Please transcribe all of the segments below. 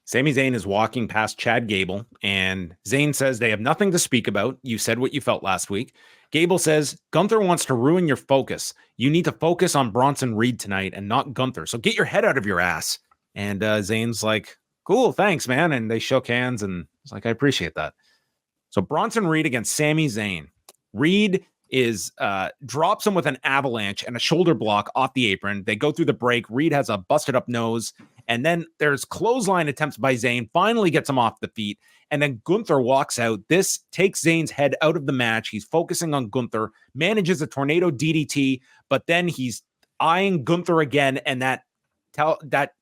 Sami Zayn is walking past Chad Gable, and Zayn says they have nothing to speak about. You said what you felt last week. Gable says, Gunther wants to ruin your focus. You need to focus on Bronson Reed tonight and not Gunther. So get your head out of your ass. And Zayn's like, cool, thanks, man. And they shook hands, and it's like, I appreciate that. So Bronson Reed against Sami Zayn. Reed is drops him with an avalanche and a shoulder block off the apron. They go through the break. Reed has a busted up nose. And then there's clothesline attempts by Zayn, finally gets him off the feet. And then Gunther walks out. This takes Zayn's head out of the match. He's focusing on Gunther, manages a tornado DDT, but then he's eyeing Gunther again, and that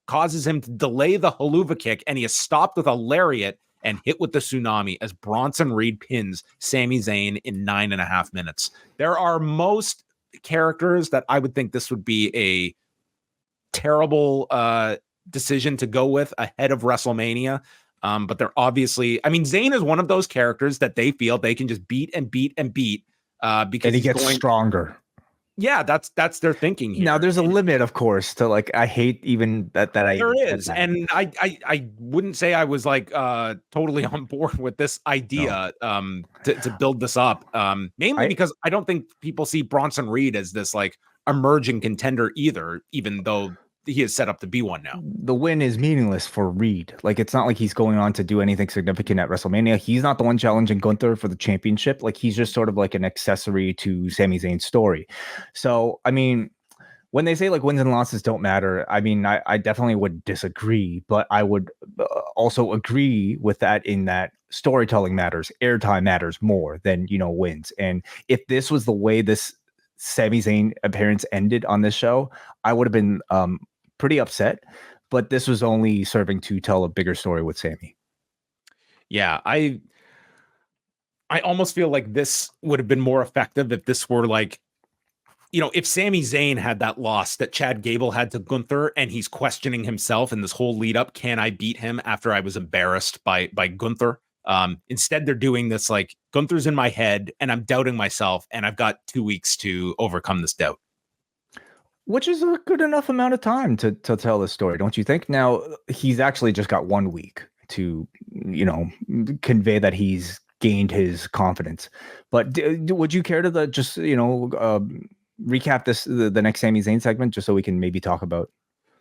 causes him to delay the haluva kick, and he is stopped with a lariat and hit with the tsunami as Bronson Reed pins Sami Zayn in 9.5 minutes. There are most characters that I would think this would be a terrible decision to go with ahead of WrestleMania. But they're obviously, I mean, Zayn is one of those characters that they feel they can just beat and beat and beat because and he gets stronger. Yeah, that's their thinking here. Now there's a limit, of course, to like, I hate even that there is. And I wouldn't say I was like totally on board with this idea to build this up. Mainly because I don't think people see Bronson Reed as this like emerging contender either, even though he is set up to be one now. The win is meaningless for Reed. Like, it's not like he's going on to do anything significant at WrestleMania. He's not the one challenging Gunther for the championship. Like, he's just sort of like an accessory to Sami Zayn's story. So, I mean, when they say like wins and losses don't matter, I mean, I definitely would disagree, but I would also agree with that in that storytelling matters, airtime matters more than, wins. And if this was the way this Sami Zayn appearance ended on this show, I would have been pretty upset, but this was only serving to tell a bigger story with Sami. Yeah, I almost feel like this would have been more effective if this were like, if Sami Zayn had that loss that Chad Gable had to Gunther, and he's questioning himself in this whole lead up, can I beat him after I was embarrassed by Gunther? Instead, they're doing this like, Gunther's in my head and I'm doubting myself, and I've got 2 weeks to overcome this doubt. Which is a good enough amount of time to tell this story, don't you think? Now, he's actually just got 1 week to, convey that he's gained his confidence. But would you care to recap the next Sami Zayn segment just so we can maybe talk about?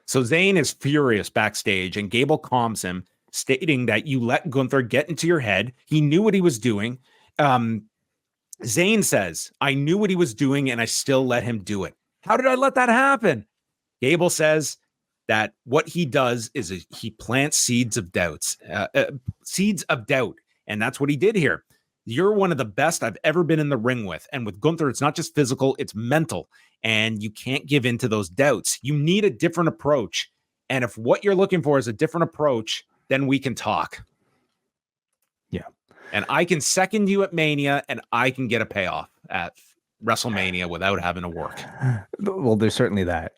So Zayn is furious backstage, and Gable calms him, stating that you let Gunther get into your head. He knew what he was doing. Zayn says, I knew what he was doing and I still let him do it. How did I let that happen? Gable says that what he does is he plants seeds of doubt. And that's what he did here. You're one of the best I've ever been in the ring with. And with Gunther, it's not just physical, it's mental. And you can't give in to those doubts. You need a different approach. And if what you're looking for is a different approach, then we can talk. Yeah. And I can second you at Mania, and I can get a payoff at WrestleMania without having to work. Well, there's certainly that.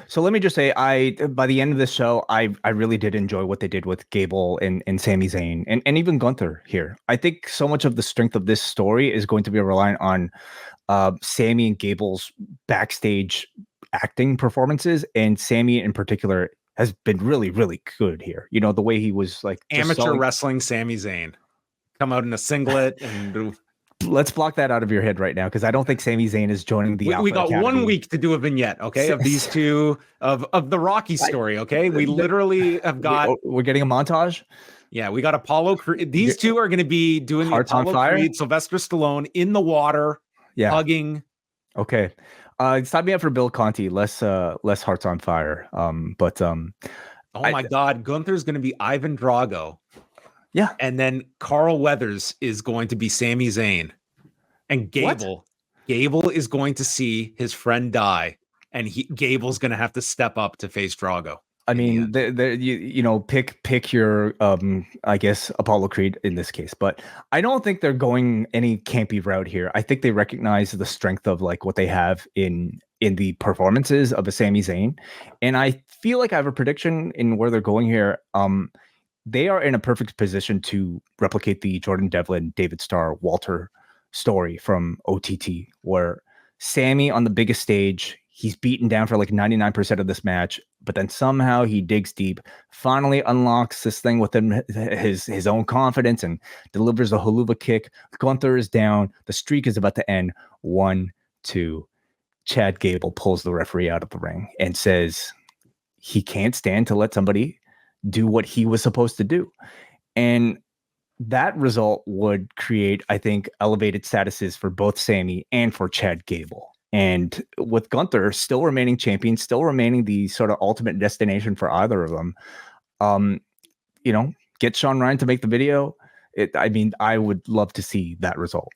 So let me just say, by the end of this show, I really did enjoy what they did with Gable and Sami Zayn and even Gunther here. I think so much of the strength of this story is going to be reliant on Sami and Gable's backstage acting performances, and Sami in particular has been really, really good here. The way he was like amateur wrestling Sami Zayn. Come out in a singlet and let's block that out of your head right now, because I don't think Sami Zayn is joining the we got Academy. 1 week to do a vignette, okay, of these two of the Rocky story, okay? We literally have got we're getting a montage. Yeah, we got Apollo Creed. These two are going to be doing Hearts the Apollo on Fire? Creed, Sylvester Stallone in the water, hugging. Okay. Stop me up for Bill Conti, less Hearts on Fire. Oh my God, Gunther's going to be Ivan Drago. Yeah. And then Carl Weathers is going to be Sami Zayn. And Gable is going to see his friend die, and Gable's going to have to step up to face Drago. I mean, pick your I guess Apollo Creed in this case, but I don't think they're going any campy route here. I think they recognize the strength of like what they have in the performances of a Sami Zayn, and I feel like I have a prediction in where they're going here. They are in a perfect position to replicate the Jordan Devlin, David Starr, Walter story from OTT, where Sami on the biggest stage, he's beaten down for like 99% of this match, But then somehow he digs deep, finally unlocks this thing within his own confidence and delivers a haluva kick. Gunther is down. The streak is about to end. 1, 2. Chad Gable pulls the referee out of the ring and says he can't stand to let somebody do what he was supposed to do. And that result would create, I think, elevated statuses for both Sami and for Chad Gable. And with Gunther still remaining champion, still remaining the sort of ultimate destination for either of them, get Sean Ryan to make the video. I would love to see that result.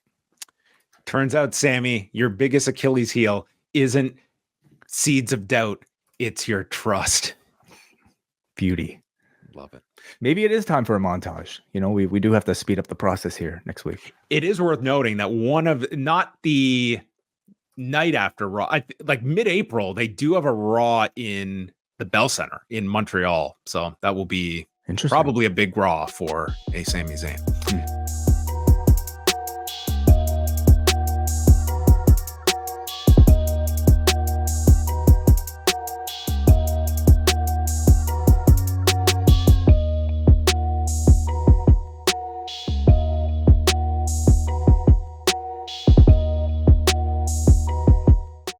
Turns out, Sami, your biggest Achilles heel isn't seeds of doubt. It's your trust. Beauty. Love it. Maybe it is time for a montage. We do have to speed up the process here next week. It is worth noting that not the night after Raw, like mid-April, they do have a Raw in the Bell Center in Montreal. So that will be probably a big Raw for a Sami Zayn.